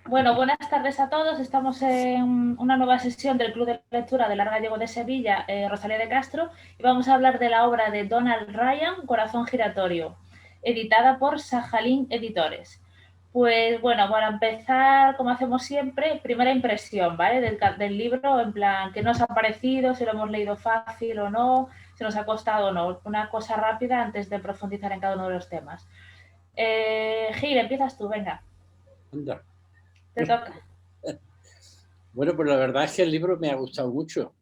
Bueno, buenas tardes a todos. Estamos en una nueva sesión del Club de Lectura del Lar Gallego de Sevilla, Rosalía de Castro, y vamos a hablar de la obra de Donald Ryan, Corazón Giratorio, editada por Sajalín Editores. Pues bueno, para empezar, como hacemos siempre, primera impresión, ¿vale? Del libro, en plan, ¿qué nos ha parecido? Si lo hemos leído fácil o no, si nos ha costado o no. Una cosa rápida antes de profundizar en cada uno de los temas. Gil, empiezas tú, venga, Anda. te toca. Bueno, pues la verdad es que el libro me ha gustado mucho.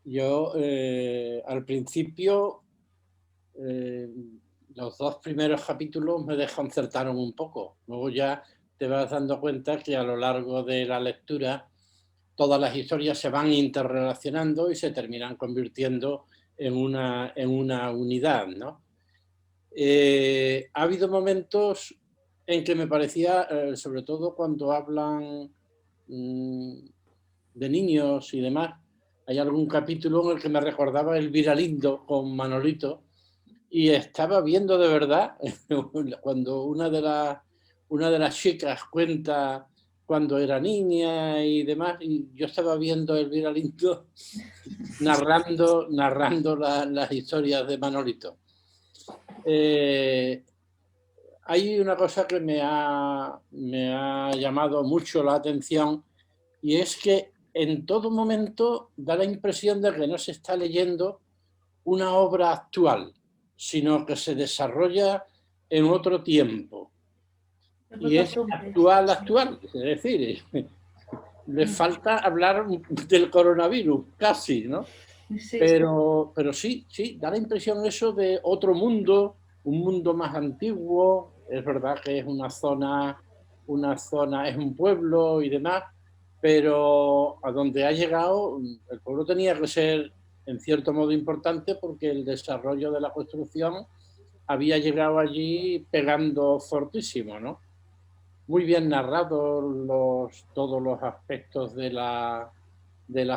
Yo al principio, eh, los dos primeros capítulos me desconcertaron un poco. Luego ya te vas dando cuenta que a lo largo de la lectura todas las historias se van interrelacionando y se terminan convirtiendo en una unidad, ¿no? Ha habido momentos en que me parecía, sobre todo cuando hablan mmm, de niños y demás, hay algún capítulo en el que me recordaba Elvira Lindo con Manolito y estaba viendo de verdad cuando una de las chicas cuenta cuando era niña y demás, y yo estaba viendo a Elvira Lindo narrando las historias de Manolito. Eh, Hay una cosa que me ha llamado mucho la atención y es que en todo momento da la impresión de que no se está leyendo una obra actual, sino que se desarrolla en otro tiempo. Muy Y es costumbre. actual, es decir, le falta hablar del coronavirus, casi, ¿no? Sí. Pero sí, sí, da la impresión eso de otro mundo, un mundo más antiguo. Es verdad que es una zona, es un pueblo y demás, pero a donde ha llegado, el pueblo tenía que ser en cierto modo importante porque el desarrollo de la construcción había llegado allí pegando fortísimo, ¿no? Muy bien narrados todos los aspectos de la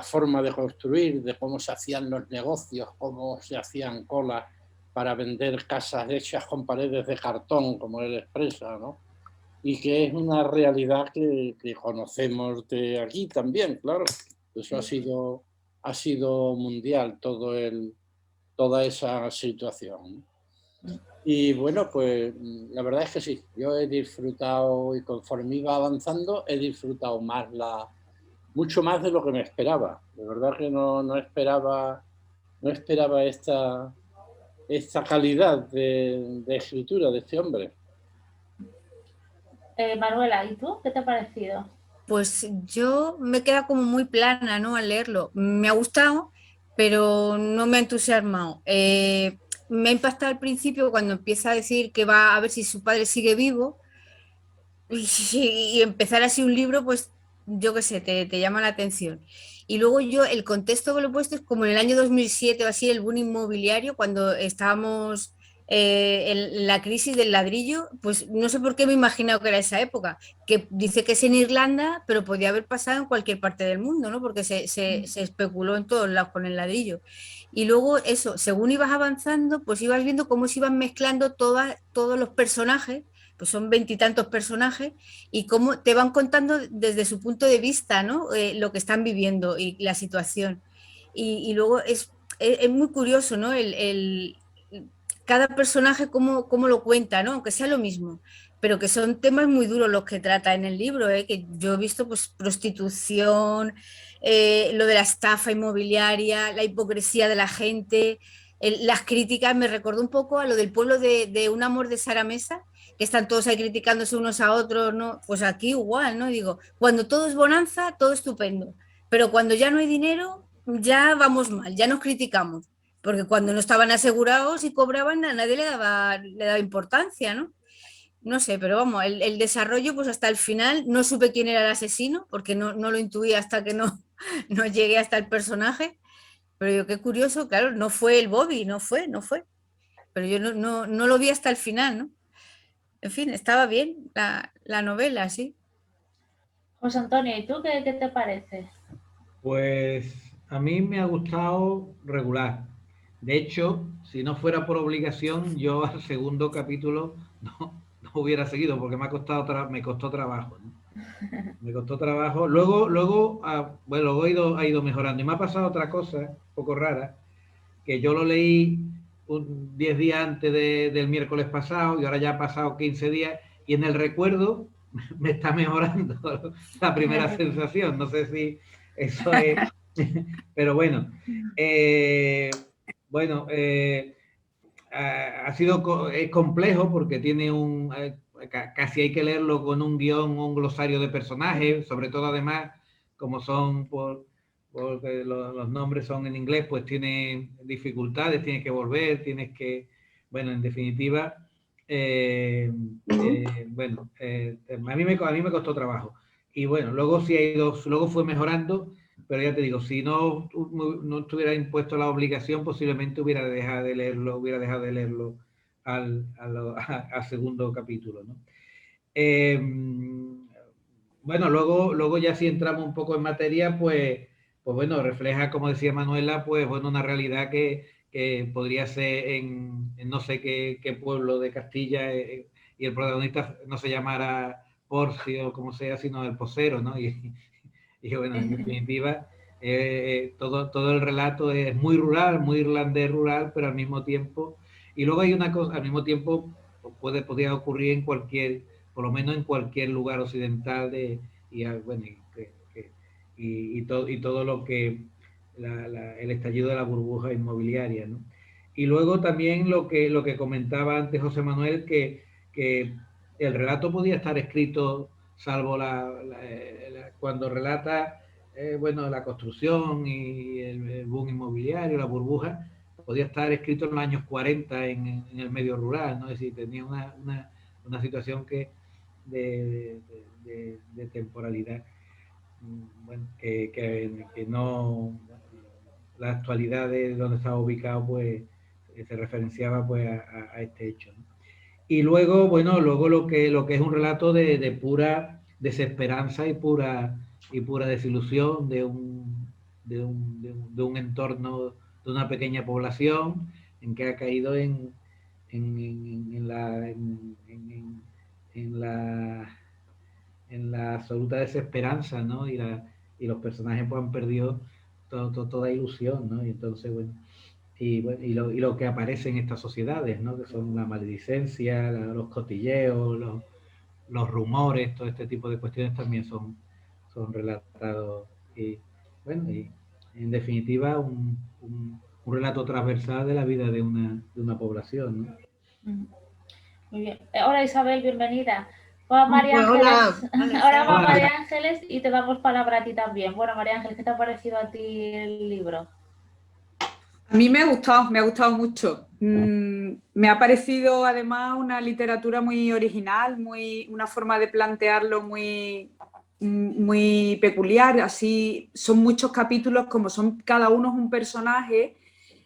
forma de construir, de cómo se hacían los negocios, cómo se hacían colas para vender casas hechas con paredes de cartón, como él expresa, ¿no? Y que es una realidad que conocemos de aquí también, claro. Eso ha sido mundial, toda esa situación. Y bueno, pues la verdad es que sí, yo he disfrutado y conforme iba avanzando, he disfrutado mucho más de lo que me esperaba. De verdad que no esperaba esta calidad de escritura de este hombre. Manuela, ¿y tú? ¿Qué te ha parecido? Pues yo me queda como muy plana, ¿no? Al leerlo. Me ha gustado, pero no me ha entusiasmado. Me ha impactado al principio cuando empieza a decir que va a ver si su padre sigue vivo y empezar así un libro, pues yo qué sé, te llama la atención. Y luego yo, el contexto que lo he puesto es como en el año 2007 o así, el boom inmobiliario, cuando estábamos en la crisis del ladrillo, pues no sé por qué me he imaginado que era esa época, que dice que es en Irlanda, pero podía haber pasado en cualquier parte del mundo, ¿no? Porque se especuló en todos lados con el ladrillo. Y luego eso, según ibas avanzando, pues ibas viendo cómo se iban mezclando todos los personajes, pues son veintitantos personajes, y cómo te van contando desde su punto de vista, ¿no? Lo que están viviendo y la situación. Y luego es muy curioso, ¿no? Cada personaje cómo lo cuenta, ¿no? Aunque sea lo mismo, pero que son temas muy duros los que trata en el libro, ¿eh? Que yo he visto pues prostitución, lo de la estafa inmobiliaria, la hipocresía de la gente, las críticas, me recordó un poco a lo del pueblo de Un amor de Sara Mesa, que están todos ahí criticándose unos a otros, ¿no? Pues aquí igual, ¿no? Digo, cuando todo es bonanza, todo estupendo, pero cuando ya no hay dinero, ya vamos mal, ya nos criticamos, porque cuando no estaban asegurados y cobraban, a nadie le daba importancia, ¿no? No sé, pero vamos, el desarrollo, pues hasta el final no supe quién era el asesino, porque no lo intuí hasta que no, no llegué hasta el personaje, pero yo qué curioso, claro, no fue el Bobby, no fue, pero yo no lo vi hasta el final, ¿no? En fin, estaba bien la novela, sí. José Antonio, ¿y tú qué te parece? Pues a mí me ha gustado regular. De hecho, si no fuera por obligación, yo al segundo capítulo no hubiera seguido porque me costó trabajo, ¿no? Me costó trabajo. Bueno, luego ha ido mejorando. Y me ha pasado otra cosa, un poco rara, que yo lo leí 10 días antes del miércoles pasado y ahora ya ha pasado 15 días y en el recuerdo me está mejorando la primera sensación. No sé si eso es... Pero bueno, ha sido es complejo porque tiene casi hay que leerlo con un guión, un glosario de personajes, sobre todo además, como son porque los nombres son en inglés, pues tiene dificultades, tienes que volver, bueno, en definitiva, a mí me costó trabajo. Y bueno, luego fue mejorando, pero ya te digo, si no estuviera impuesto la obligación, posiblemente hubiera dejado de leerlo al segundo capítulo, ¿no? Bueno, luego ya si entramos un poco en materia, pues bueno, refleja, como decía Manuela, pues bueno, una realidad que podría ser en no sé qué pueblo de Castilla y el protagonista no se llamara Porcio o como sea, sino el Posero, ¿no? Y bueno, en definitiva, todo el relato es muy rural, muy irlandés rural, pero al mismo tiempo, y luego hay una cosa, al mismo tiempo podría ocurrir en por lo menos en cualquier lugar occidental bueno, y todo lo que el estallido de la burbuja inmobiliaria, ¿no? Y luego también lo que comentaba antes José Manuel, que el relato podía estar escrito, salvo cuando relata bueno, la construcción y el boom inmobiliario, la burbuja, podía estar escrito en los años 40 en el medio rural, ¿no? Es decir, tenía una situación de temporalidad, bueno, que no, la actualidad de donde estaba ubicado, pues se referenciaba pues a este hecho, ¿no? Y luego, bueno, lo que es un relato de pura desesperanza y pura desilusión de un entorno, de una pequeña población en que ha caído en la absoluta desesperanza, ¿no? Y los personajes pues han perdido toda ilusión, ¿no? Y entonces, bueno, y lo que aparece en estas sociedades, ¿no? Que son la maledicencia, los cotilleos, los rumores, todo este tipo de cuestiones también son relatados. Y bueno, y en definitiva un relato transversal de la vida de una población, ¿no? Muy bien. Hola Isabel, bienvenida. Va María Pues Ángeles. hola. Ahora va María Ángeles y te damos palabra a ti también. Bueno, María Ángeles, ¿qué te ha parecido a ti el libro? A mí me ha gustado mucho. Me ha parecido además una literatura muy original, una forma de plantearlo muy peculiar. Así son muchos capítulos, como son cada uno es un personaje.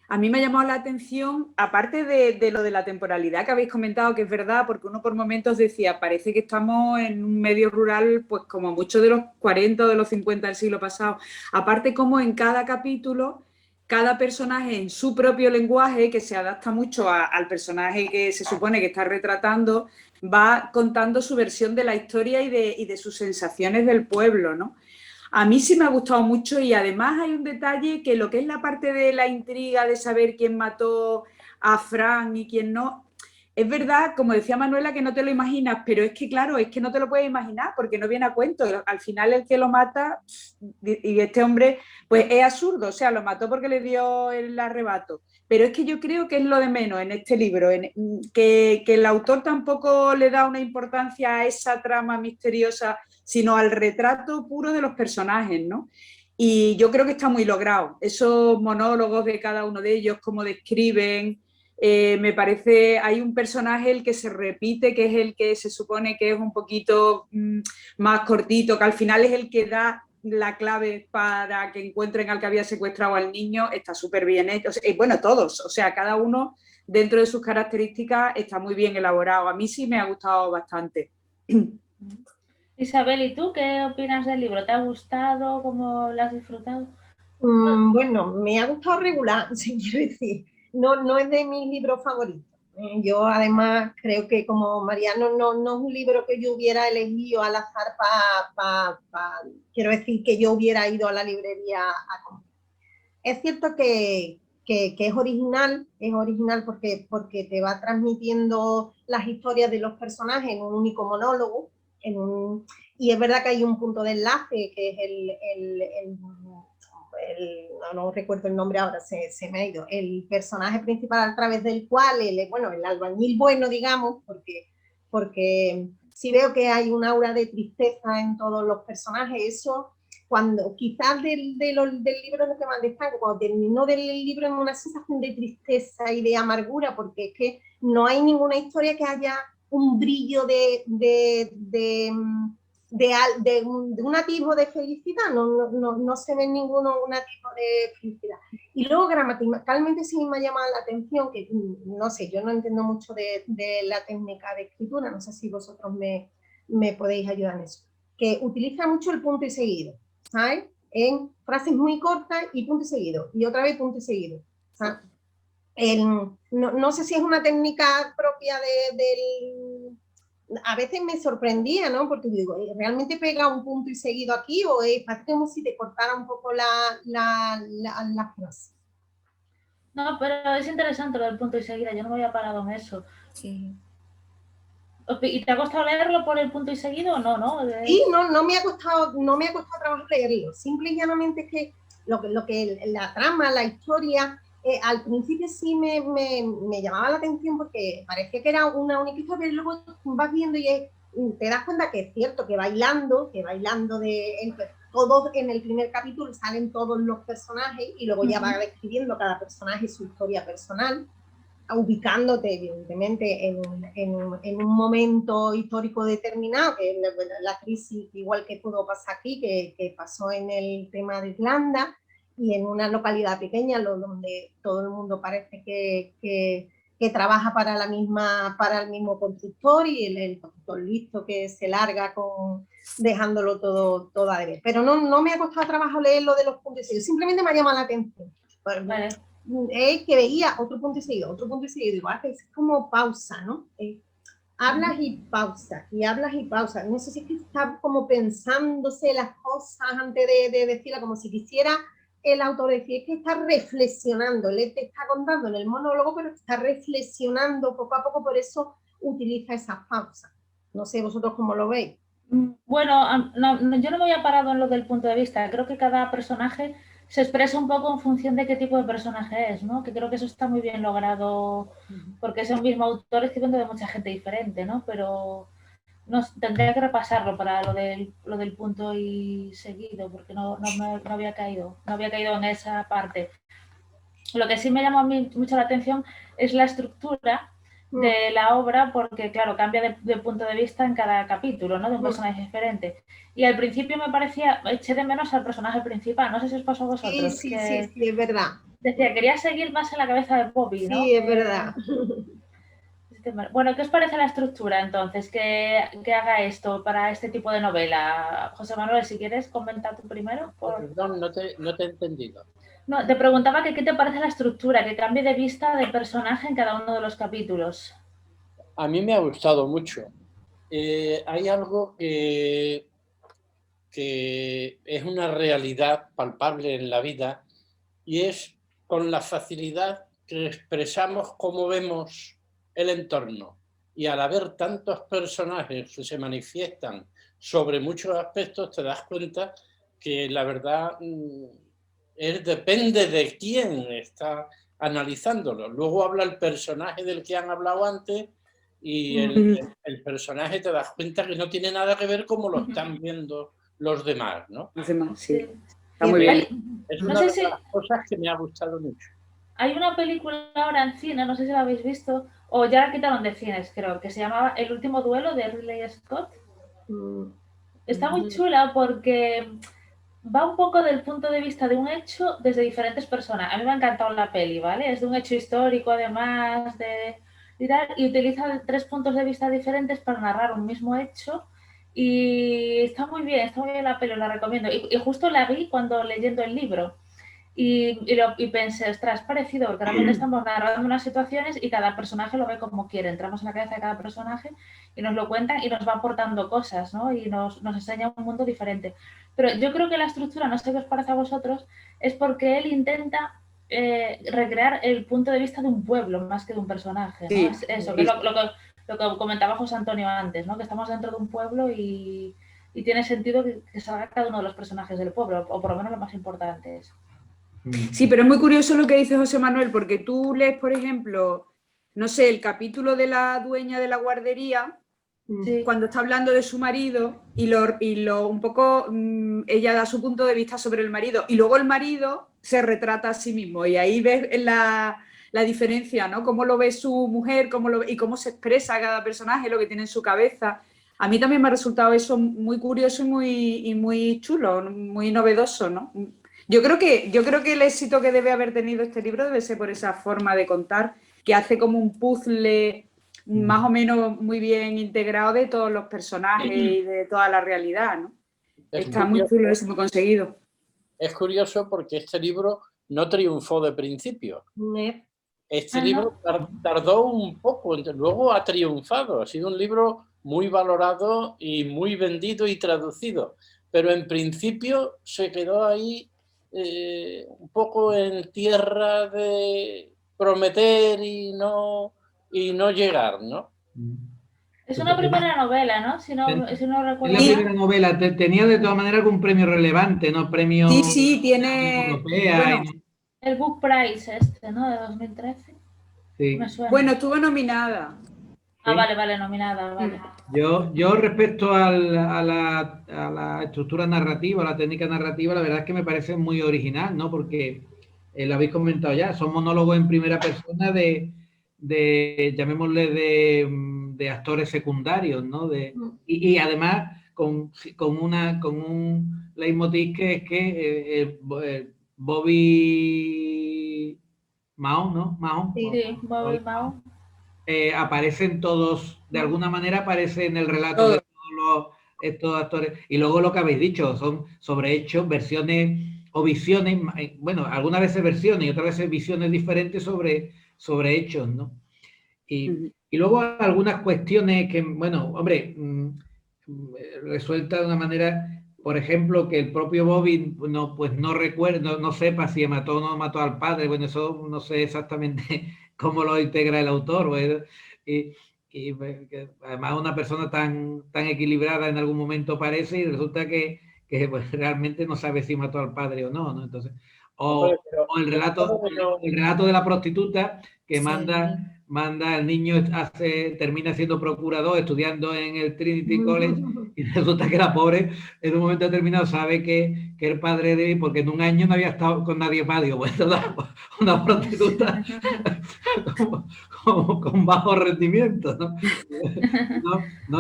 A mí me ha llamado la atención, aparte de lo de la temporalidad que habéis comentado, que es verdad, porque uno por momentos decía, parece que estamos en un medio rural, pues como mucho de los 40 o de los 50 del siglo pasado. Aparte como en cada capítulo, cada personaje en su propio lenguaje, que se adapta mucho al personaje que se supone que está retratando, va contando su versión de la historia y de sus sensaciones del pueblo, ¿no? A mí sí me ha gustado mucho y además hay un detalle que lo que es la parte de la intriga de saber quién mató a Fran y quién no, es verdad, como decía Manuela, que no te lo imaginas, pero es que claro, es que no te lo puedes imaginar porque no viene a cuento. Al final el que lo mata, y este hombre, pues es absurdo, o sea, lo mató porque le dio el arrebato. Pero es que yo creo que es lo de menos en este libro, que el autor tampoco le da una importancia a esa trama misteriosa, sino al retrato puro de los personajes, ¿no? Y yo creo que está muy logrado. Esos monólogos de cada uno de ellos, cómo describen, me parece, hay un personaje el que se repite, que es el que se supone que es un poquito más cortito, que al final es el que da la clave para que encuentren al que había secuestrado al niño, está súper bien hecho. Bueno, todos, o sea, cada uno dentro de sus características está muy bien elaborado. A mí sí me ha gustado bastante. Isabel, ¿y tú qué opinas del libro? ¿Te ha gustado? ¿Cómo lo has disfrutado? Bueno, me ha gustado regular, si quiero decir. No es de mis libros favoritos. Yo además creo que como Mariano no es un libro que yo hubiera elegido al azar quiero decir que yo hubiera ido a la librería a comprar. Es cierto que es original porque te va transmitiendo las historias de los personajes en un único monólogo, y es verdad que hay un punto de enlace que es no recuerdo el nombre ahora, se me ha ido, el personaje principal a través del cual, el albañil bueno, digamos, porque sí veo que hay un aura de tristeza en todos los personajes. Eso, cuando quizás del libro es lo que más destaca, cuando terminó del libro en una sensación de tristeza y de amargura, porque es que no hay ninguna historia que haya un brillo de un atisbo de felicidad, no se ve ninguno un atisbo de felicidad. Y luego gramaticalmente sí me ha llamado la atención, que no sé, yo no entiendo mucho de la técnica de escritura, no sé si vosotros me podéis ayudar en eso, que utiliza mucho el punto y seguido, ¿sabes? En frases muy cortas y punto y seguido, y otra vez punto y seguido, ¿sabes? No sé si es una técnica propia del... A veces me sorprendía, ¿no? Porque digo, ¿realmente pega un punto y seguido aquí o parece como si te cortara un poco la frase? No, pero es interesante lo del punto y seguida, yo no me había parado en eso. Sí. ¿Y te ha costado leerlo por el punto y seguido o no? Sí, no me ha costado trabajo leerlo. Simple y llanamente es que lo que la trama, la historia, al principio sí me llamaba la atención porque parecía que era una única historia, pero luego vas viendo y te das cuenta que es cierto, que bailando todos en el primer capítulo salen todos los personajes y luego ya va describiendo cada personaje su historia personal, ubicándote evidentemente en un momento histórico determinado, que es la crisis, igual que pudo pasar aquí, que pasó en el tema de Irlanda, y en una localidad pequeña donde todo el mundo parece que trabaja para el mismo constructor, y el constructor listo que se larga dejándolo todo a deber. Pero no me ha costado trabajo leer lo de los puntos y seguidos, simplemente me ha llamado la atención. Vale. Es que veía otro punto y seguido, igual que es como pausa, ¿no? Hablas y pausa, no sé si es que está como pensándose las cosas antes de decirla, como si quisiera el autor decir, es que está reflexionando, él te está contando en el monólogo, pero está reflexionando poco a poco, por eso utiliza esas pausas. No sé vosotros cómo lo veis. Bueno, yo no me había parado en lo del punto de vista, creo que cada personaje se expresa un poco en función de qué tipo de personaje es, ¿no? Que creo que eso está muy bien logrado, porque es el mismo autor escribiendo de mucha gente diferente, ¿no? Pero tendría que repasarlo para lo del punto y seguido, porque no había caído en esa parte. Lo que sí me llamó a mí mucho la atención es la estructura de la obra, porque claro, cambia de punto de vista en cada capítulo, ¿no? De un personaje diferente. Y al principio me parecía, eché de menos al personaje principal, no sé si os pasó a vosotros. Sí, es verdad. Decía, quería seguir más en la cabeza de Bobby, ¿no? Sí, es verdad. Bueno, ¿qué os parece la estructura entonces? Que haga esto para este tipo de novela. José Manuel, si quieres, comenta tú primero. Perdón, no te he entendido. No, te preguntaba que qué te parece la estructura, que cambie de vista de personaje en cada uno de los capítulos. A mí me ha gustado mucho. Hay algo que es una realidad palpable en la vida, y es con la facilidad que expresamos cómo vemos el entorno. Y al haber tantos personajes que se manifiestan sobre muchos aspectos, te das cuenta que la verdad depende de quién está analizándolo. Luego habla el personaje del que han hablado antes, y el personaje te das cuenta que no tiene nada que ver como lo están viendo los demás, ¿no? Los demás, sí. Sí. Está muy bien. Es una de las cosas que me ha gustado mucho. Hay una película ahora en cine, no sé si la habéis visto, o ya la quitaron de cines, creo, que se llamaba El último duelo de Ridley Scott. Está muy chula porque va un poco del punto de vista de un hecho desde diferentes personas. A mí me ha encantado la peli, ¿vale? Es de un hecho histórico, además y utiliza 3 puntos de vista diferentes para narrar un mismo hecho. Y está muy bien la peli, la recomiendo. Y justo la vi cuando leyendo el libro. Y pensé, ostras, es parecido, porque realmente estamos narrando unas situaciones y cada personaje lo ve como quiere. Entramos en la cabeza de cada personaje y nos lo cuentan y nos va aportando cosas, ¿no? Y nos enseña un mundo diferente. Pero yo creo que la estructura, no sé qué os parece a vosotros, es porque él intenta recrear el punto de vista de un pueblo más que de un personaje, ¿no? Sí, Es eso, que es lo que comentaba José Antonio antes, ¿no? Que estamos dentro de un pueblo y tiene sentido que salga cada uno de los personajes del pueblo, o por lo menos lo más importante es. Sí, pero es muy curioso lo que dice José Manuel, porque tú lees, por ejemplo, no sé, el capítulo de la dueña de la guardería, Sí. cuando está hablando de su marido y un poco ella da su punto de vista sobre el marido y luego el marido se retrata a sí mismo y ahí ves la diferencia, ¿no? Cómo lo ve su mujer, y cómo se expresa cada personaje, lo que tiene en su cabeza. A mí también me ha resultado eso muy curioso y muy chulo, muy novedoso, ¿no? Yo creo que el éxito que debe haber tenido este libro debe ser por esa forma de contar, que hace como un puzzle más o menos muy bien integrado de todos los personajes y de toda la realidad, ¿no? Está muy chulo eso, muy conseguido. Es curioso porque este libro no triunfó de principio. Este libro tardó un poco, luego ha triunfado. Ha sido un libro muy valorado y muy vendido y traducido. Pero en principio se quedó ahí un poco en tierra de prometer y no llegar, ¿no? Es una primera novela, ¿no? Si no recuerdo. Es la primera novela. Tenía de todas maneras algún premio relevante, ¿no? Premio sí, tiene... europea. Bueno, el Book Prize ¿no? De 2013. Sí. Me suena. Bueno, estuvo nominada. Ah, vale, nominada, vale. Yo respecto a la estructura narrativa, a la técnica narrativa, la verdad es que me parece muy original, ¿no? Porque lo habéis comentado ya, son monólogos en primera persona llamémosle, de actores secundarios, ¿no? Y además con un leitmotiv que es que Bobby Mahon, ¿no? Mahon. Sí, Bobby Mahon. Aparecen todos, de alguna manera aparece en el relato de todos estos actores. Y luego lo que habéis dicho, son sobre hechos, versiones o visiones, bueno, algunas veces versiones y otras veces visiones diferentes sobre hechos, ¿no? Y luego algunas cuestiones que, bueno, hombre, resuelta de una manera, por ejemplo, que el propio Bobby no recuerda, no sepa si mató o no mató al padre. Bueno, eso no sé exactamente cómo lo integra el autor. Bueno, y además una persona tan equilibrada en algún momento parece y resulta que pues, realmente no sabe si mató al padre o no, ¿no? Entonces, o el relato de la prostituta que manda al niño, termina siendo procurador, estudiando en el Trinity College, y resulta que la pobre en un momento determinado sabe que el padre de él, porque en un año no había estado con nadie más, digo, bueno, una prostituta con bajo rendimiento, ¿no?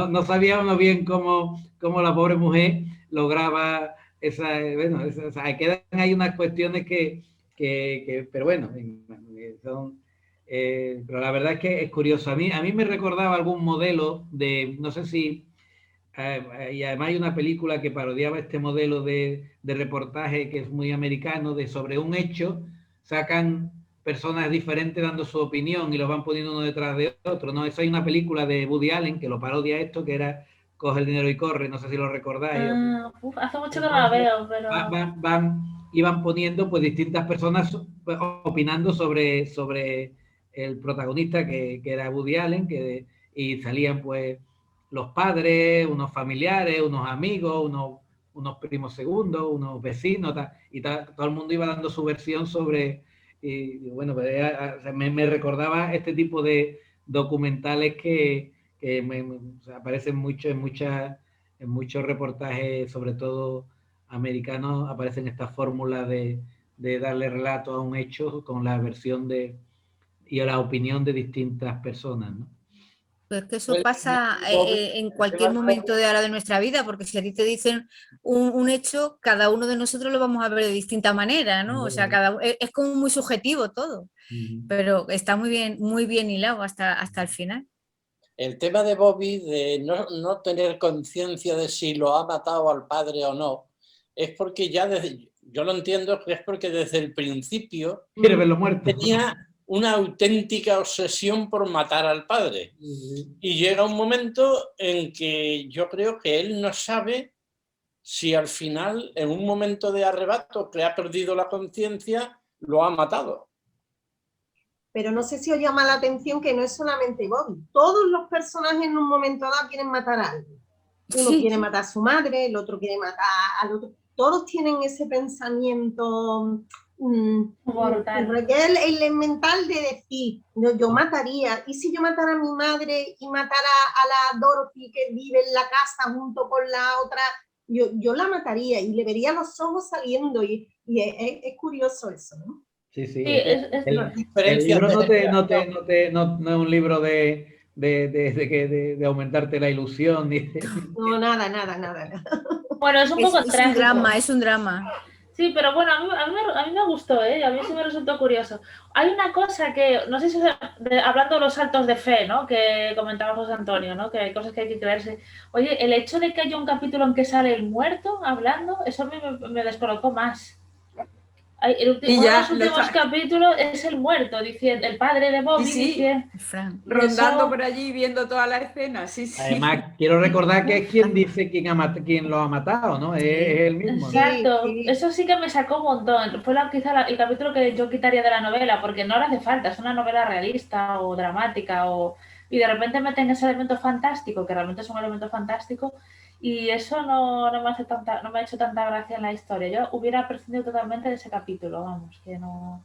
No sabíamos bien cómo la pobre mujer lograba quedan ahí unas cuestiones que pero bueno, son... pero la verdad es que es curioso. A mí me recordaba algún modelo de, no sé si, y además hay una película que parodiaba este modelo de reportaje que es muy americano, de sobre un hecho, sacan personas diferentes dando su opinión y los van poniendo uno detrás de otro, ¿no? Eso hay una película de Woody Allen que lo parodia esto, que era Coge el dinero y corre, no sé si lo recordáis. Hace mucho que no la veo, pero... Iban poniendo pues distintas personas opinando sobre el protagonista que era Woody Allen, y salían pues los padres, unos familiares, unos amigos, unos primos segundos, unos vecinos, todo el mundo iba dando su versión sobre, y bueno, pues me recordaba este tipo de documentales que aparecen mucho en muchos reportajes, sobre todo americanos, aparecen estas fórmulas de darle relato a un hecho con la versión y a la opinión de distintas personas, ¿no? Pues que eso pasa en cualquier momento de ahora de nuestra vida, porque si a ti te dicen un hecho, cada uno de nosotros lo vamos a ver de distinta manera, ¿no? O sea, es como muy subjetivo todo, pero está muy bien hilado hasta el final. El tema de Bobby, de no tener conciencia de si lo ha matado al padre o no, es porque ya yo lo entiendo que es porque desde el principio Quiere verlo muerto. tenía una auténtica obsesión por matar al padre. Y llega un momento en que yo creo que él no sabe si al final, en un momento de arrebato que ha perdido la conciencia, lo ha matado. Pero no sé si os llama la atención que no es solamente Bobby. Todos los personajes en un momento dado quieren matar a alguien. Uno quiere matar a su madre, el otro quiere matar al otro. Todos tienen ese pensamiento el mental de decir, no, yo mataría. ¿Y si yo matara a mi madre y matara a la Dorothy que vive en la casa junto con la otra? Yo la mataría y le vería los ojos saliendo. Y es curioso eso, ¿no? Sí, sí. El libro no es un libro de aumentarte la ilusión. Ni de... No, nada. Bueno, es un poco trágico. Es un drama. Sí, pero bueno, a mí me gustó, ¿eh? A mí sí me resultó curioso. Hay una cosa que, no sé si hablando de los saltos de fe, ¿no? Que comentaba José Antonio, ¿no? Que hay cosas que hay que creerse. Oye, el hecho de que haya un capítulo en que sale el muerto hablando, eso a mí me descolocó más. Uno de los últimos capítulos es el muerto, diciendo, el padre de Bobby, dice, rondando por allí, viendo toda la escena. Sí. Además, quiero recordar que es quien dice quién lo ha matado, ¿no? Es el mismo. Exacto, sí. Eso sí que me sacó un montón. Fue quizá el capítulo que yo quitaría de la novela, porque no le hace falta, es una novela realista o dramática, y de repente meten ese elemento fantástico, que realmente es un elemento fantástico, y eso no me ha hecho tanta gracia en la historia. Yo hubiera prescindido totalmente de ese capítulo, vamos, que no.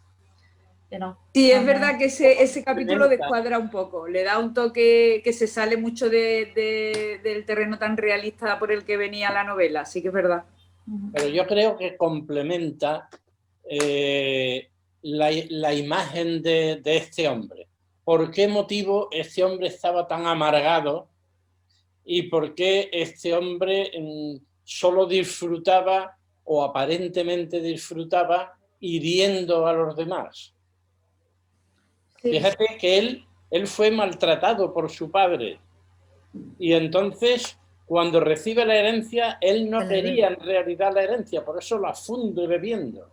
Sí, es verdad que ese capítulo descuadra un poco, le da un toque que se sale mucho del terreno tan realista por el que venía la novela, sí que es verdad. Pero yo creo que complementa la imagen de este hombre. ¿Por qué motivo este hombre estaba tan amargado? ¿Y por qué este hombre solo disfrutaba o aparentemente disfrutaba hiriendo a los demás? Sí. Fíjate que él fue maltratado por su padre y entonces cuando recibe la herencia él no quería en realidad la herencia, por eso la funde bebiendo.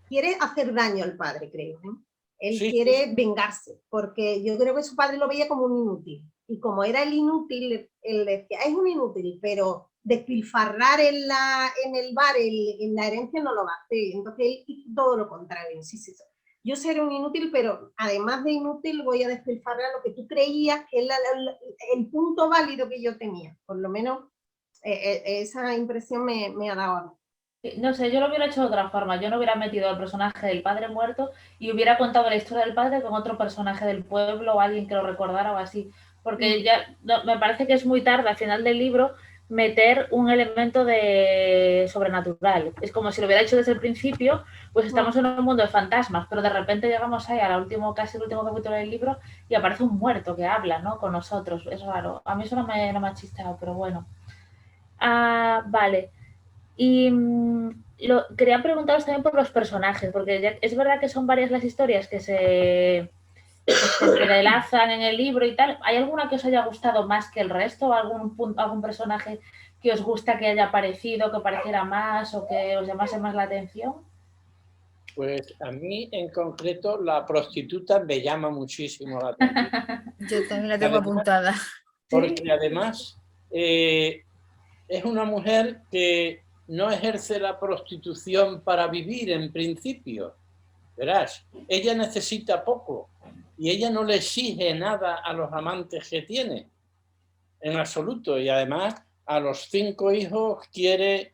Quiere hacer daño al padre, creo, ¿eh? Él quiere vengarse, porque yo creo que su padre lo veía como un inútil. Y como era el inútil, él decía, es un inútil, pero despilfarrar en el bar, en la herencia no lo va a hacer. Entonces él hizo todo lo contrario. Sí. Yo seré un inútil, pero además de inútil voy a despilfarrar lo que tú creías que es el punto válido que yo tenía. Por lo menos esa impresión me ha dado a mí. No sé, yo lo hubiera hecho de otra forma. Yo no hubiera metido al personaje del padre muerto y hubiera contado la historia del padre con otro personaje del pueblo o alguien que lo recordara o así. Porque ya me parece que es muy tarde al final del libro meter un elemento de sobrenatural. Es como si lo hubiera hecho desde el principio, pues estamos en un mundo de fantasmas, pero de repente llegamos ahí casi el último capítulo del libro y aparece un muerto que habla, ¿no? Con nosotros. Es raro. A mí eso no me ha chistado, pero bueno. Vale. Y quería preguntaros también por los personajes, porque es verdad que son varias las historias que se entrelazan en el libro y tal. ¿Hay alguna que os haya gustado más que el resto? ¿Algún personaje que os gusta que haya aparecido, que pareciera más o que os llamase más la atención? Pues a mí en concreto la prostituta me llama muchísimo la atención. Yo también la tengo apuntada. Porque además es una mujer que no ejerce la prostitución para vivir en principio. Verás, ella necesita poco y ella no le exige nada a los amantes que tiene, en absoluto. Y además a los 5 hijos quiere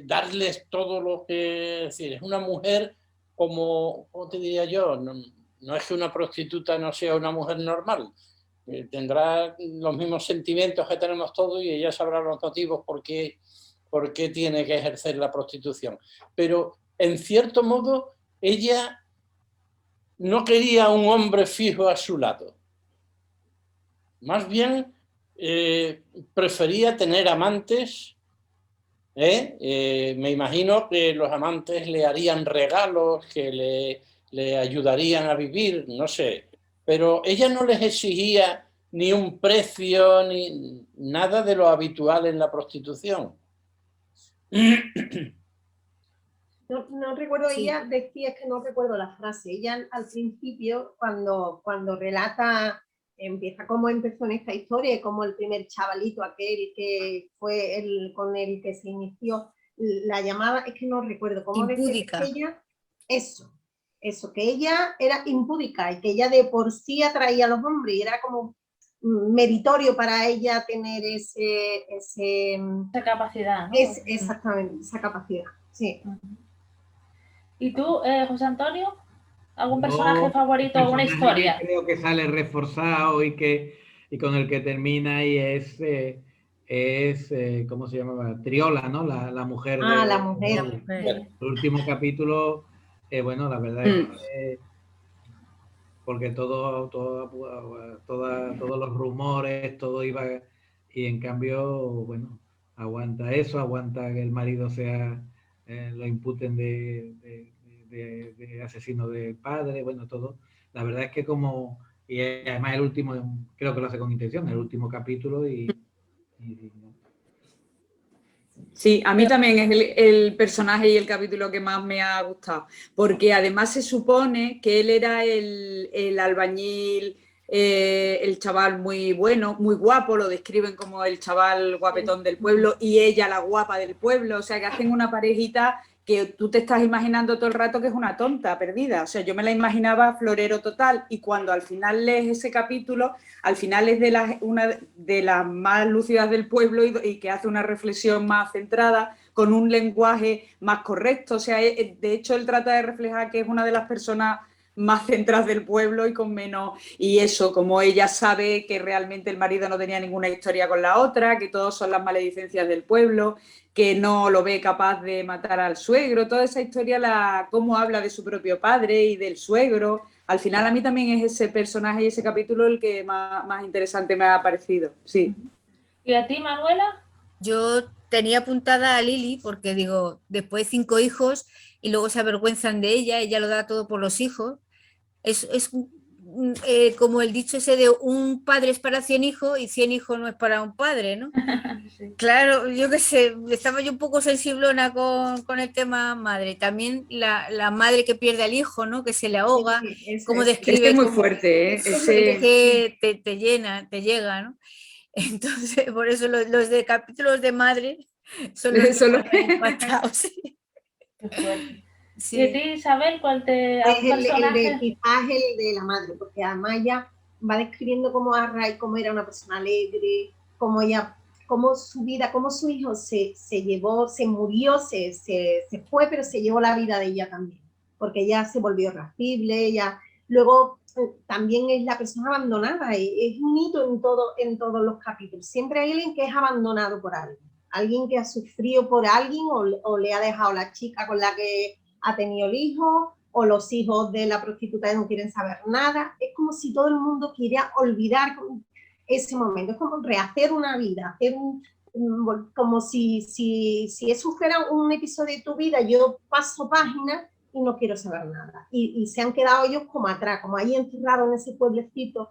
darles todo lo que... Es decir, es una mujer como, ¿cómo te diría yo? No es que una prostituta no sea una mujer normal. Tendrá los mismos sentimientos que tenemos todos y ella sabrá los motivos por qué tiene que ejercer la prostitución. Pero, en cierto modo, ella no quería un hombre fijo a su lado. Más bien, prefería tener amantes. Me imagino que los amantes le harían regalos, que le ayudarían a vivir, no sé. Pero ella no les exigía ni un precio, ni nada de lo habitual en la prostitución. No recuerdo, Sí. ella decía, que no recuerdo la frase, ella al principio cuando relata, empieza cómo empezó en esta historia, como el primer chavalito aquel que fue el con el que se inició la llamada, es que no recuerdo cómo decía que Impúdica. ella, eso, que ella era impúdica y que ella de por sí atraía a los hombres y era como meritorio para ella tener Esa capacidad, ¿no? exactamente, esa capacidad, sí. ¿Y tú, José Antonio? ¿Algún Yo, personaje el favorito o una personaje que historia? creo que sale reforzado y con el que termina y ¿cómo se llamaba? Triola, ¿no? La mujer La La mujer. mujer. el último capítulo, bueno, la verdad es que porque todos los rumores, todo iba, y en cambio, bueno, aguanta eso, aguanta que el marido lo imputen de asesino de padre, bueno, todo. La verdad es que y además el último, creo que lo hace con intención, el último capítulo no. Sí, a mí también es el personaje y el capítulo que más me ha gustado, porque además se supone que él era el albañil, el chaval muy bueno, muy guapo, lo describen como el chaval guapetón del pueblo y ella la guapa del pueblo, o sea que hacen una parejita que tú te estás imaginando todo el rato que es una tonta perdida, o sea, yo me la imaginaba florero total y cuando al final lees ese capítulo, al final es una de las más lúcidas del pueblo y que hace una reflexión más centrada, con un lenguaje más correcto. O sea, de hecho, él trata de reflejar que es una de las personas más centradas del pueblo y con menos. Y eso, como ella sabe que realmente el marido no tenía ninguna historia con la otra, que todos son las maledicencias del pueblo, que no lo ve capaz de matar al suegro, toda esa historia, cómo habla de su propio padre y del suegro. Al final a mí también es ese personaje y ese capítulo el que más interesante me ha parecido, sí. ¿Y a ti, Manuela? Yo tenía apuntada a Lili porque digo, después de 5 hijos y luego se avergüenzan de ella lo da todo por los hijos. Es como el dicho ese de un padre es para 100 hijos y 100 hijos no es para un padre, ¿no? Sí. Claro, yo qué sé, estaba yo un poco sensiblona con el tema madre. También la madre que pierde al hijo, ¿no? Que se le ahoga, como describe Es muy como fuerte, ¿eh? que te llena, te llega, ¿no? Entonces, por eso los de capítulos de madre son los que Solo... más me han impactado, sí. Qué fuerte. ¿Y a Sí. ti, Isabel, Pues algún el de, personaje? quizás el de la madre, porque además ella va describiendo cómo Array, cómo era una persona alegre, cómo su vida, cómo su hijo se llevó, se murió, se fue, pero se llevó la vida de ella también, porque ella se volvió irascible, ella luego también es la persona abandonada, es un hito en todos los capítulos, siempre hay alguien que es abandonado por alguien que ha sufrido por alguien o le ha dejado la chica con la que ha tenido el hijo, o los hijos de la prostituta no quieren saber nada. Es como si todo el mundo quería olvidar ese momento. Es como rehacer una vida, como si eso fuera un episodio de tu vida, yo paso página y no quiero saber nada. Y se han quedado ellos como atrás, como ahí encerrados en ese pueblecito,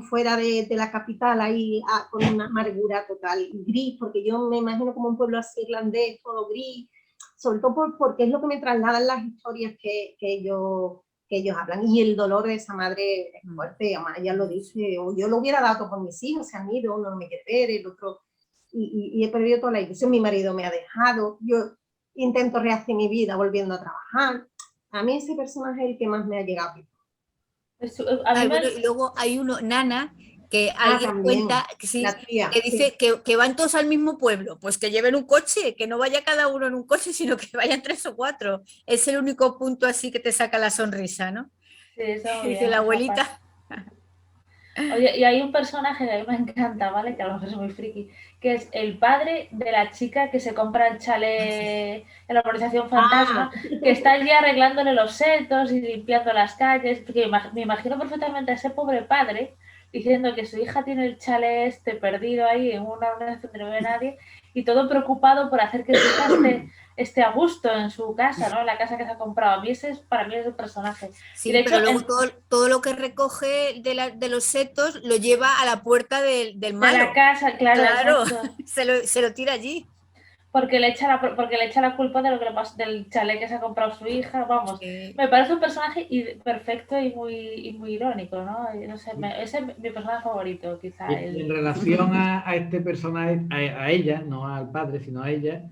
fuera de la capital, ahí con una amargura total, gris, porque yo me imagino como un pueblo así irlandés, todo gris, sobre todo porque es lo que me trasladan las historias que ellos hablan. Y el dolor de esa madre es fuerte, además ella lo dice, o yo lo hubiera dado por mis hijos, se han ido, uno no me quiere ver, el otro, y he perdido toda la ilusión, mi marido me ha dejado, yo intento rehacer mi vida volviendo a trabajar. A mí ese personaje es el que más me ha llegado. A mí Bueno, y luego hay uno, Nana, que alguien también, cuenta que, sí, tía, que dice que van todos al mismo pueblo, pues que lleven un coche, que no vaya cada uno en un coche, sino que vayan 3 o 4. Es el único punto así que te saca la sonrisa, ¿no? Sí, está muy Dice bien, la abuelita. Oye, y hay un personaje que a mí me encanta, ¿vale? Que a lo mejor es muy friki, que es el padre de la chica que se compra el chalet en la organización Fantasma, que está allí arreglándole los setos y limpiando las calles, porque me imagino perfectamente a ese pobre padre diciendo que su hija tiene el chalet perdido ahí en una organización donde no ve nadie y todo preocupado por hacer que su hija esté a gusto en su casa, ¿no? En la casa que se ha comprado. A mí para mí es el personaje. Sí, y de hecho, pero luego todo lo que recoge de los setos lo lleva a la puerta del malo. De la casa, claro. Se lo tira allí. Porque le echa la culpa de lo que le pasó, del chalet que se ha comprado su hija, vamos. Sí. Me parece un personaje perfecto y muy irónico, ¿no? No sé, ese es mi personaje favorito, quizá. En relación a este personaje, a ella, no al padre, sino a ella,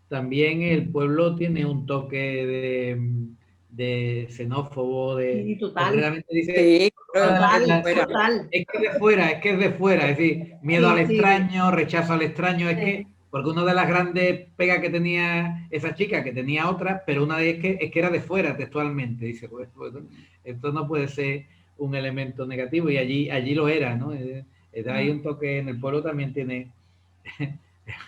también el pueblo tiene un toque de xenófobo, Sí, total. realmente dice, Sí, Total. es que es de fuera, es decir, miedo al extraño, rechazo al extraño, es que, porque una de las grandes pegas que tenía esa chica, que tenía otra, pero una de ellas es que era de fuera textualmente, dice, pues, esto no puede ser un elemento negativo, y allí lo era, ¿no? Hay un toque, en el pueblo también tiene,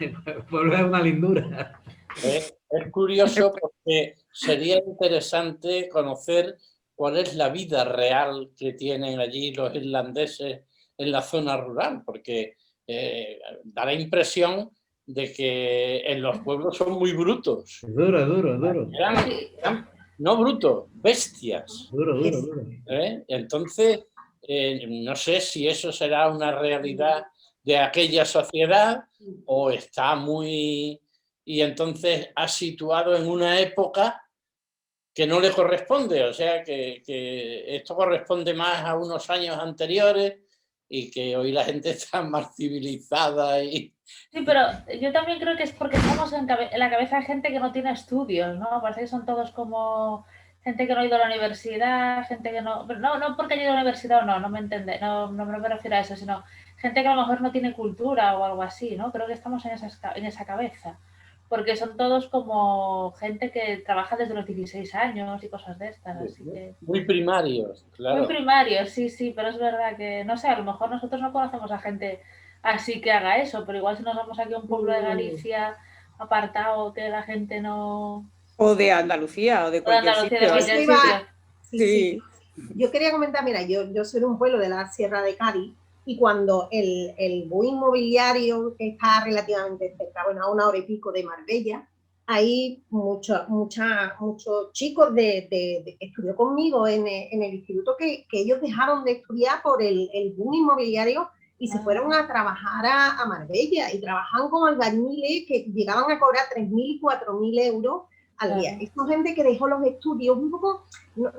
el pueblo es una lindura. Es curioso porque sería interesante conocer cuál es la vida real que tienen allí los irlandeses en la zona rural, porque da la impresión de que en los pueblos son muy brutos. Duro. Eran, no brutos, bestias. Duro. Entonces, no sé si eso será una realidad de aquella sociedad o está muy... Y entonces ha situado en una época que no le corresponde, o sea que esto corresponde más a unos años anteriores y que hoy la gente está más civilizada. Sí, pero yo también creo que es porque estamos en la cabeza de gente que no tiene estudios, ¿no? Parece que son todos como gente que no ha ido a la universidad, gente que no... No porque haya ido a la universidad o no me entiende, no me refiero a eso, sino gente que a lo mejor no tiene cultura o algo así, ¿no? Creo que estamos en esa cabeza. Porque son todos como gente que trabaja desde los 16 años y cosas de estas. Así que... Muy primarios, claro. Muy primarios, sí, pero es verdad que, no sé, a lo mejor nosotros no conocemos a gente así que haga eso, pero igual si nos vamos aquí a un pueblo de Galicia apartado que la gente no... O de Andalucía, o de cualquier sitio. Sí. Yo quería comentar, mira, yo soy de un pueblo de la Sierra de Cádiz, y cuando el boom inmobiliario está relativamente cerca, bueno, a 1 hora y pico de Marbella, hay muchos chicos que estudió conmigo en el instituto que ellos dejaron de estudiar por el boom inmobiliario y se fueron a trabajar a Marbella, y trabajan como albañiles que llegaban a cobrar 3.000 y 4.000 euros al día. Esta gente que dejó los estudios un poco,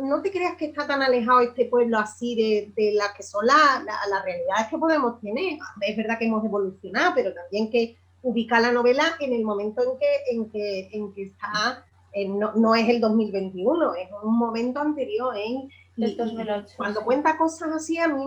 no te creas que está tan alejado este pueblo así de las que son las realidades que podemos tener. Es verdad que hemos evolucionado, pero también que ubica la novela en el momento en que está, no es el 2021, es un momento anterior, el 2008. Cuando cuenta cosas así, a mí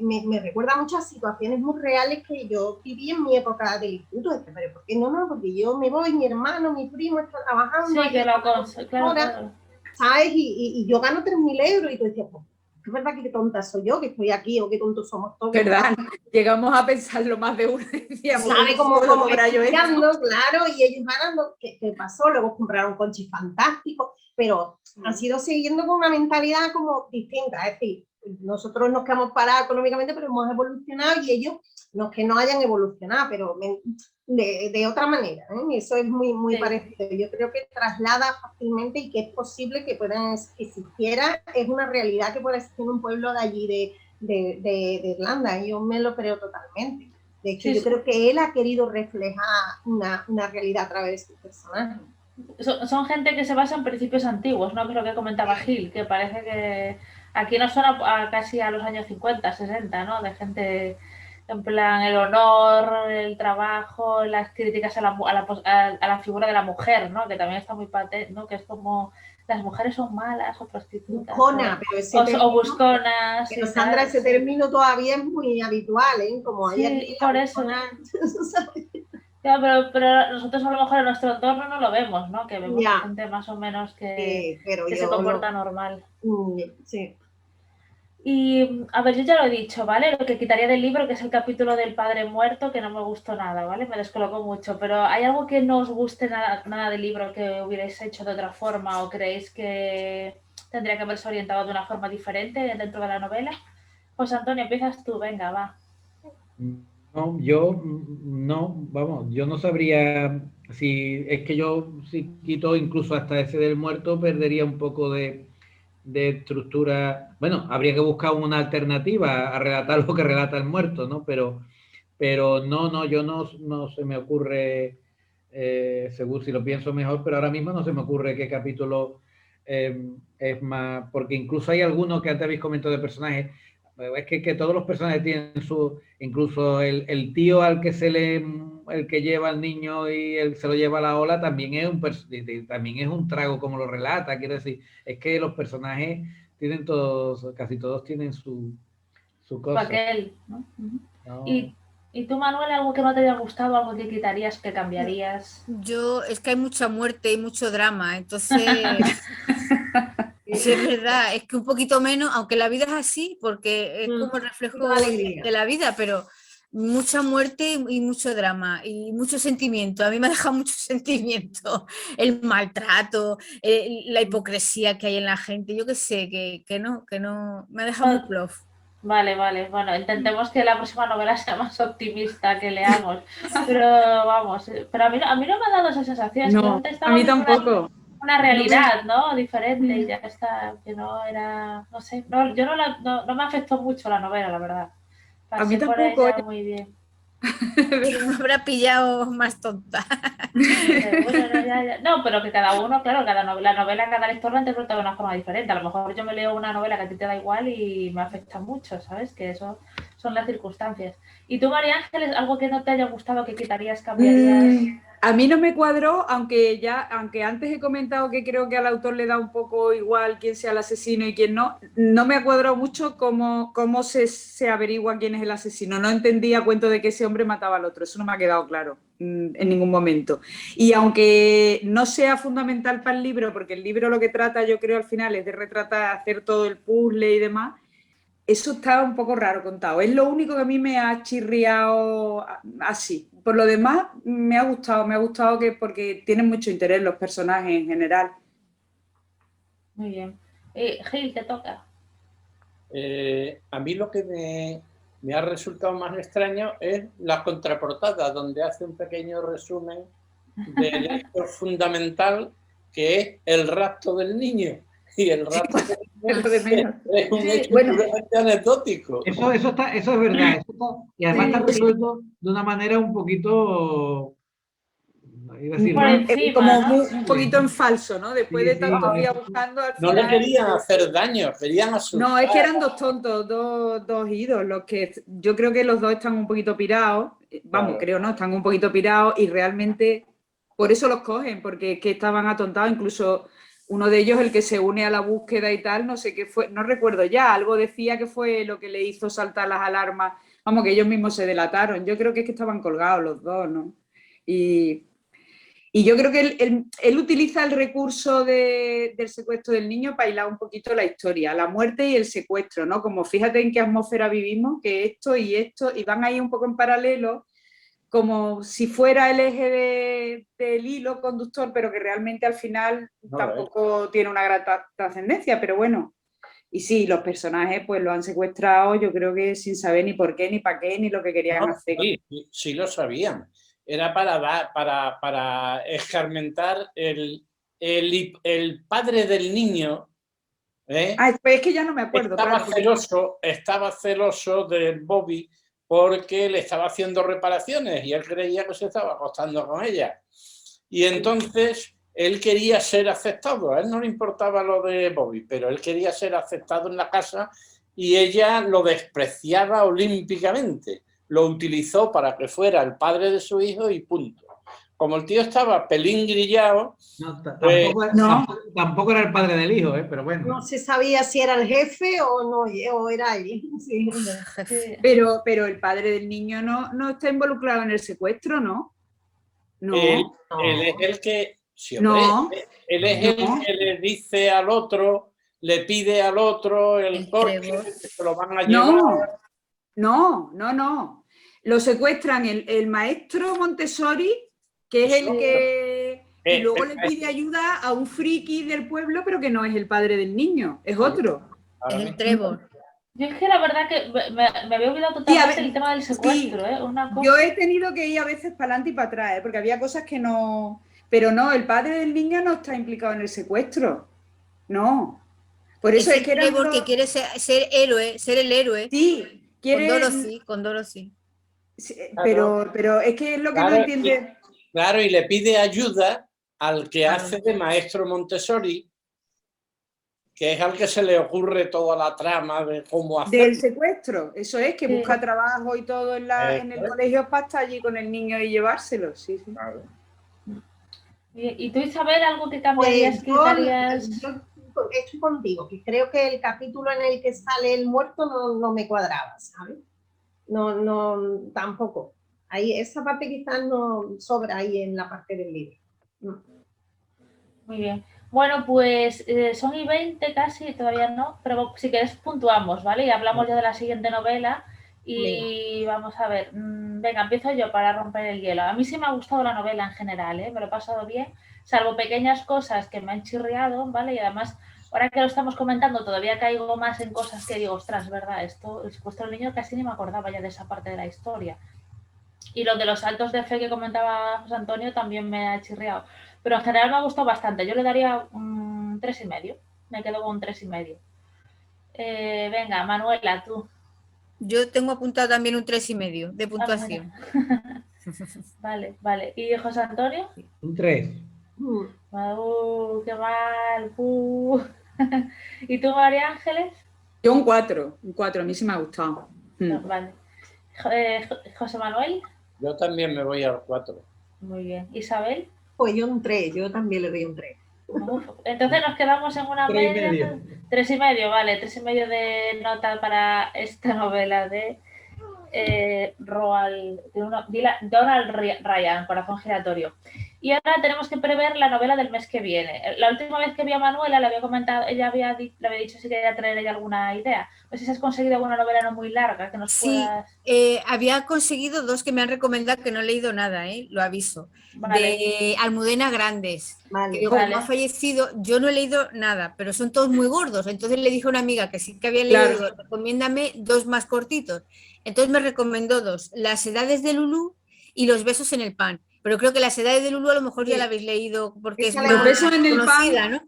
me recuerda muchas situaciones muy reales que yo viví en mi época del instituto. Pero ¿por qué no? Porque yo me voy, mi hermano, mi primo está trabajando. Sí, que lo claro. ¿Sabes? Y yo gano 3.000 euros, y tú decías, pues, es verdad que qué tonta soy yo, que estoy aquí, o qué tontos somos todos. ¿Verdad? Llegamos a pensarlo más de una. ¿Sabe cómo estudiando? Claro, y ellos ganando, ¿qué pasó? Luego compraron coches fantásticos, pero han sido siguiendo con una mentalidad como distinta. Es decir, nosotros nos quedamos parados económicamente, pero hemos evolucionado, y ellos, no es que no hayan evolucionado, pero de otra manera, ¿eh? Eso es muy parecido. Yo creo que traslada fácilmente, y que es posible que que siquiera es una realidad que pueda existir en un pueblo de allí de Irlanda. Yo me lo creo totalmente. De hecho, yo creo que él ha querido reflejar una realidad a través de su personaje. Son gente que se basa en principios antiguos, ¿no? Que es lo que comentaba Gil, que parece que aquí nos suena casi a los años 50, 60, ¿no? De gente, en plan, el honor, el trabajo, las críticas a la figura de la mujer, ¿no? Que también está muy patente, ¿no? Que es como, las mujeres son malas o prostitutas. Buscona, o busconas. Pero Sandra, ese término todavía es muy habitual, ¿eh? Como hay aquí, por eso. Claro, pero nosotros a lo mejor en nuestro entorno no lo vemos, ¿no? Que vemos gente más o menos que se comporta normal. Sí. Y, a ver, yo ya lo he dicho, ¿vale? Lo que quitaría del libro, que es el capítulo del padre muerto, que no me gustó nada, ¿vale? Me descolocó mucho. Pero ¿hay algo que no os guste nada del libro que hubierais hecho de otra forma, o creéis que tendría que haberse orientado de una forma diferente dentro de la novela? José Antonio, empiezas tú, venga, va. No, yo no sabría si es que si quito incluso hasta ese del muerto, perdería un poco de estructura. Bueno, habría que buscar una alternativa a relatar lo que relata el muerto, ¿no? Pero no, yo no se me ocurre según si lo pienso mejor, pero ahora mismo no se me ocurre qué capítulo es más, porque incluso hay algunos que antes habéis comentado de personajes, es que todos los personajes tienen su, incluso el tío al que el que lleva al niño y se lo lleva a la ola, también es también es un trago como lo relata, quiero decir, es que los personajes tienen todos, casi todos tienen su cosa. Aquel, ¿no? No. ¿Y tú, Manuel, algo que no te haya gustado, algo que quitarías, que cambiarías? Es que hay mucha muerte y mucho drama, entonces sí, es verdad, es que un poquito menos, aunque la vida es así, porque es como el reflejo de la vida, pero mucha muerte y mucho drama y mucho sentimiento. A mí me ha dejado mucho sentimiento, el maltrato, la hipocresía que hay en la gente, yo qué sé, que no, me ha dejado muy plof. Vale, bueno, intentemos que la próxima novela sea más optimista que leamos, pero vamos, pero a mí no me ha dado esa sensación. No, a mí tampoco. Una realidad, ¿no? Diferente y ya está, que no era, no sé, no, yo no me afectó mucho la novela, la verdad. A mí tampoco. Muy bien. Me habrá pillado más tonta. Bueno, ya. No, pero que cada uno, claro, la novela, cada lector la interpreta de una forma diferente. A lo mejor yo me leo una novela que a ti te da igual y me afecta mucho, ¿sabes? Que eso son las circunstancias. ¿Y tú, María Ángeles, algo que no te haya gustado, que quitarías, cambiarías? A mí no me cuadró, aunque antes he comentado que creo que al autor le da un poco igual quién sea el asesino y quién no me ha cuadrado mucho cómo se averigua quién es el asesino. No entendía a cuento de que ese hombre mataba al otro, eso no me ha quedado claro en ningún momento. Y aunque no sea fundamental para el libro, porque el libro lo que trata, yo creo, al final es de retratar, hacer todo el puzzle y demás, eso está un poco raro contado. Es lo único que a mí me ha chirriado así. Por lo demás, me ha gustado porque tienen mucho interés los personajes en general. Muy bien. Gil, te toca. A mí lo que me ha resultado más extraño es la contraportada, donde hace un pequeño resumen del hecho fundamental que es el rapto del niño. Y el rapto del niño es un hecho puramente anecdótico. Eso es verdad. Y además está resuelto de una manera un poquito... un poquito en falso, ¿no? Después de tantos días buscando... No le querían hacer daño, querían asustar. No, es que eran dos tontos, dos idos, los que yo creo que los dos están un poquito pirados, están un poquito pirados y realmente por eso los cogen, porque es que estaban atontados, incluso uno de ellos, el que se une a la búsqueda y tal, no sé qué fue, no recuerdo ya, algo decía que fue lo que le hizo saltar las alarmas, vamos, que ellos mismos se delataron, yo creo que es que estaban colgados los dos, ¿no? Y yo creo que él utiliza el recurso del secuestro del niño para hilar un poquito la historia, la muerte y el secuestro, ¿no? Como fíjate en qué atmósfera vivimos, que esto, y van ahí un poco en paralelo, como si fuera el eje del hilo conductor, pero que realmente al final tampoco tiene una gran trascendencia, pero bueno. Y sí, los personajes pues lo han secuestrado, yo creo que sin saber ni por qué, ni para qué, ni lo que querían hacer. Sí lo sabían. Era para escarmentar el padre del niño. Pues es que ya no me acuerdo. Estaba celoso de Bobby porque le estaba haciendo reparaciones y él creía que se estaba acostando con ella. Y entonces él quería ser aceptado. A él no le importaba lo de Bobby, pero él quería ser aceptado en la casa y ella lo despreciaba olímpicamente. Lo utilizó para que fuera el padre de su hijo y punto. Como el tío estaba pelín grillado... Tampoco era el padre del hijo, pero bueno. No se sabía si era el jefe o era él. Sí. Pero el padre del niño no está involucrado en el secuestro, ¿no? No. Él es el que... Sí, hombre, él es el que le dice al otro, le pide al otro el coche, que se lo van a llevar... No. Lo secuestran el maestro Montessori, que es el que... Y luego le pide ayuda a un friki del pueblo, pero que no es el padre del niño, es otro. Es el Trevor. Yo es que la verdad que me había olvidado totalmente el tema del secuestro. Yo he tenido que ir a veces para adelante y para atrás, porque había cosas que no... Pero no, el padre del niño no está implicado en el secuestro. No. Por eso es que era... Porque quiere ser el héroe. Sí. Con Dorothy. Sí, pero es que es lo que no entiende. Claro, y le pide ayuda al que Claro. hace de maestro Montessori, que es al que se le ocurre toda la trama de cómo hacer. Del secuestro, eso es, que Sí. busca trabajo y todo en el colegio para estar allí con el niño y llevárselo. Sí, sí. Claro. ¿Y tú, Isabel, algo que cambiarías, Pues quitarías? yo estoy contigo, que creo que el capítulo en el que sale el muerto no me cuadraba, ¿sabes? No, tampoco. Ahí, esa parte quizás no sobra ahí en la parte del libro. No. Muy bien. Bueno, pues son y 20 casi, todavía no, pero si querés puntuamos, ¿vale? Y hablamos ya de la siguiente novela y vamos a ver. Venga, empiezo yo para romper el hielo. A mí sí me ha gustado la novela en general, ¿eh? Me lo he pasado bien, salvo pequeñas cosas que me han chirriado, ¿vale? Y además, ahora que lo estamos comentando, todavía caigo más en cosas que digo, ostras, ¿verdad? Esto, el secuestro del niño, casi ni me acordaba ya de esa parte de la historia. Y lo de los saltos de fe que comentaba José Antonio también me ha chirriado. Pero en general me ha gustado bastante. Yo le daría un 3,5. Me quedo con un 3,5. Venga, Manuela, tú. Yo tengo apuntado también un 3,5 de puntuación. Vale, vale. ¿Y José Antonio? Un 3. Qué mal. ¿Y tú, María Ángeles? Yo un 4, a mí sí me ha gustado. Vale. José Manuel. Yo también me voy al 4. Muy bien. Isabel. Pues yo un 3, yo también le doy un 3. Entonces nos quedamos en una 3,5. media. 3,5, vale. 3,5 de nota para esta novela de Donald Ryan, Corazón giratorio. Y ahora tenemos que prever la novela del mes que viene. La última vez que vi a Manuela le había comentado, le había dicho si quería traer ella alguna idea. No sé si has conseguido alguna novela no muy larga que nos puedas... Había conseguido 2 que me han recomendado que no he leído nada, lo aviso. Vale. De Almudena Grandes. Vale. Que como ha fallecido, yo no he leído nada, pero son todos muy gordos. Entonces le dije a una amiga que sí que había leído, Claro. recomiéndame 2 más cortitos. Entonces me recomendó 2, Las edades de Lulú y Los besos en el pan. Pero creo que Las edades de Lulú a lo mejor ya la habéis leído porque es Esa más Los besos en el conocida, pan. ¿no?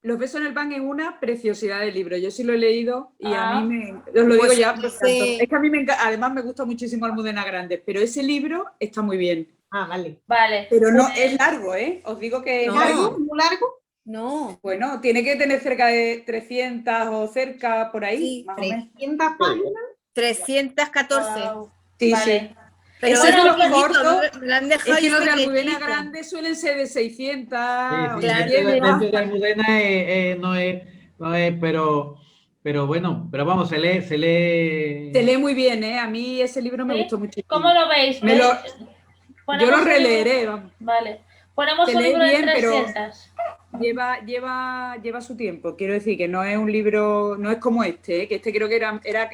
Los besos en el pan es una preciosidad de libro. Yo sí lo he leído y a Ah. mí os lo digo Pues ya, me entonces- encantó. Es que a mí además me gusta muchísimo Almudena Grandes, pero ese libro está muy bien. Vale. Vale. Pero no Pues- es largo, ¿eh? Os digo que es No. largo. ¿Muy largo? No, Bueno, tiene que tener cerca de 300 o cerca por ahí, Sí, más o menos. 300 páginas. 314. Wow. Sí, Vale. sí. Pero Ese bueno, es lo pequeñito, corto. ¿no? Me han dejado Es que los de ahí Almudena pequeñito. Grandes suelen ser de 600, Sí, Claro. dentro de Almudena no es, pero bueno, pero vamos, se lee. Se lee muy bien, ¿eh? A mí ese libro me ¿Sí? gustó muchísimo. ¿Cómo lo veis? Me lo- Ponemos Yo lo un libro- releeré, vamos. Vale. Ponemos Se un lee libro de bien, pero- 300. Lleva su tiempo, quiero decir que no es un libro, no es como este, que este creo que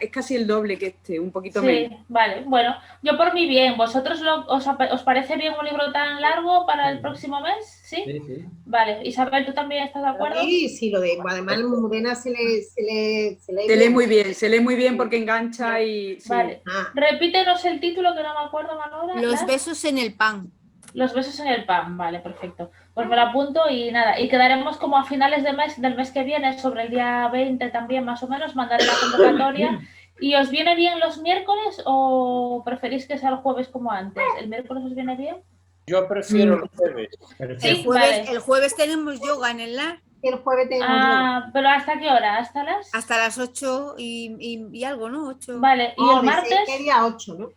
es casi el doble que este, un poquito menos. Sí, vale. Bueno, yo por mi bien. ¿Vosotros os parece bien un libro tan largo para el próximo mes? ¿Sí? Sí. Vale. Isabel, ¿tú también estás de acuerdo? Sí, lo de. Además, Almudena se lee Se lee muy bien porque engancha y... sí. Vale. Ah, Repítenos el título que no me acuerdo, Manuela. Los besos en el pan. Los besos en el pan, vale, perfecto. Pues me lo apunto y nada, y quedaremos como a finales del mes que viene, sobre el día 20 también más o menos, mandaré la convocatoria. ¿Y os viene bien los miércoles o preferís que sea el jueves como antes? ¿El miércoles os viene bien? Yo prefiero el jueves. Sí, vale. El jueves tenemos yoga en el LAR el jueves tenemos. ¿Pero hasta qué hora? ¿Hasta las? hasta las 8 y algo, ¿no? 8. Vale, ¿y el martes? Quería 8, ¿no?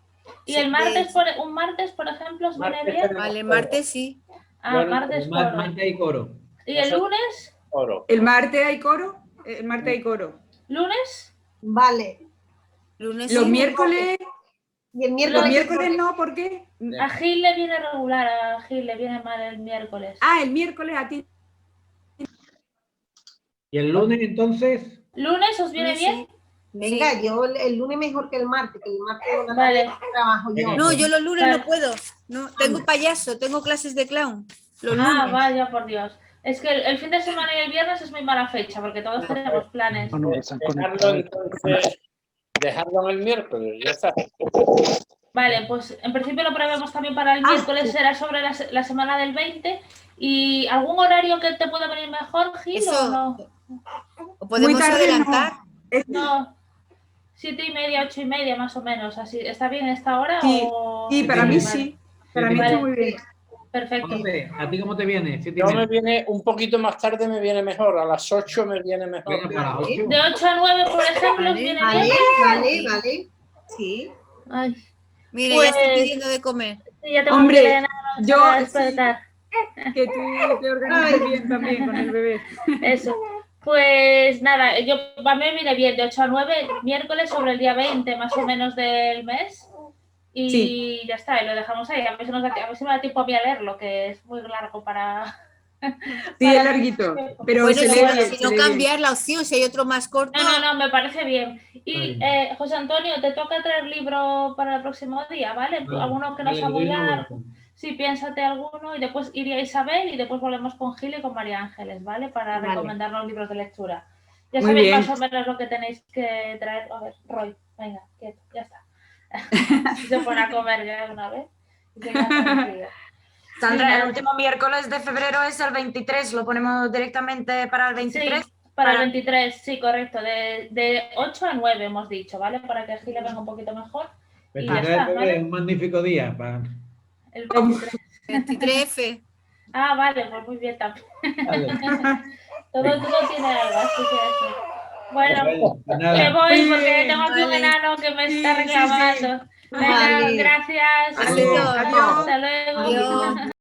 ¿Y el martes, un martes, por ejemplo, os viene Martes bien? Vale, martes sí. Bueno, Martes coro. Martes y coro. ¿Y el lunes? Oro. ¿El martes hay coro? El martes hay coro. ¿Lunes? Vale. Lunes Los sí. miércoles... Y el Los miércoles. miércoles no, ¿por qué? A Gil le viene regular, a Gil le viene mal el miércoles. Ah, el miércoles a ti. ¿Y el lunes entonces? ¿Lunes os viene Lunes bien? sí. Venga, yo el lunes mejor que el martes por la Vale. tarde trabajo yo. No, yo los lunes Vale. no puedo. No, tengo payaso, tengo clases de clown. Los lunes. Vaya, por Dios. Es que el fin de semana y el viernes es muy mala fecha porque todos tenemos planes. Dejarlo en el miércoles, ya está. Vale, pues en principio lo prevemos también para el miércoles, será sobre la semana del 20. ¿Y algún horario que te pueda venir mejor, Gil, Eso. o no? O podemos Muy tarde, adelantar. No, 7:30, 8:30 más o menos. Así, ¿está bien esta hora? Sí, o... sí, para Sí, mí vale. sí. Para mí Vale. está muy bien. Perfecto. José, ¿a ti cómo te viene? ¿7:30? No, me viene un poquito más tarde, me viene mejor. A las 8 me viene mejor. Venga, para las 8. De 8 a 9, por ejemplo, ¿os viene Vale, bien? vale. Sí. Ay, Mira, Pues- ya estoy pidiendo de comer. sí, ya tengo Hombre, que ir yo a despertar. Que tú te organizes bien también con el bebé. Eso. Pues nada, a mí me viene bien de 8 a 9, miércoles sobre el día 20 más o menos del mes. Y Sí. ya está, y lo dejamos ahí. A ver si me da tiempo a mí a leerlo, que es muy largo para... Sí, para- es larguito. Pero Bueno, se si lee no, bien, si se no lee bien. cambiar la opción, si hay otro más corto. No, me parece bien. Y Está José Antonio, te toca traer libro para el próximo día, ¿vale? Vale, Alguno que no vale, sea le muy doy una largo. vuelta. Sí, piénsate alguno y después iría Isabel y después volvemos con Gil y con María Ángeles, ¿vale? Para Vale. recomendarnos libros de lectura. Ya Muy sabéis bien. más o menos lo que tenéis que traer. A ver, Roy, venga, quieto, ya está. Si se pone a comer ya de una vez. Y se queda tranquilo. Sandra, el último miércoles de febrero es el 23, ¿lo ponemos directamente para el 23? Sí, para el 23, sí, correcto. De 8 a 9 hemos dicho, ¿vale? Para que Gil le venga un poquito mejor. Y ya 23 de está, febrero ¿vale? es un magnífico día. El 23. 23F. Ah, vale, pues muy bien también. Vale. Todo tiene algo, así que eso. Bueno, Pues me nada, voy Muy porque bien, tengo aquí un vale. enano que me Sí, está sí, sí. reclamando. Venga, Vale. gracias. Vale, Adiós. adiós. Hasta luego. Adiós.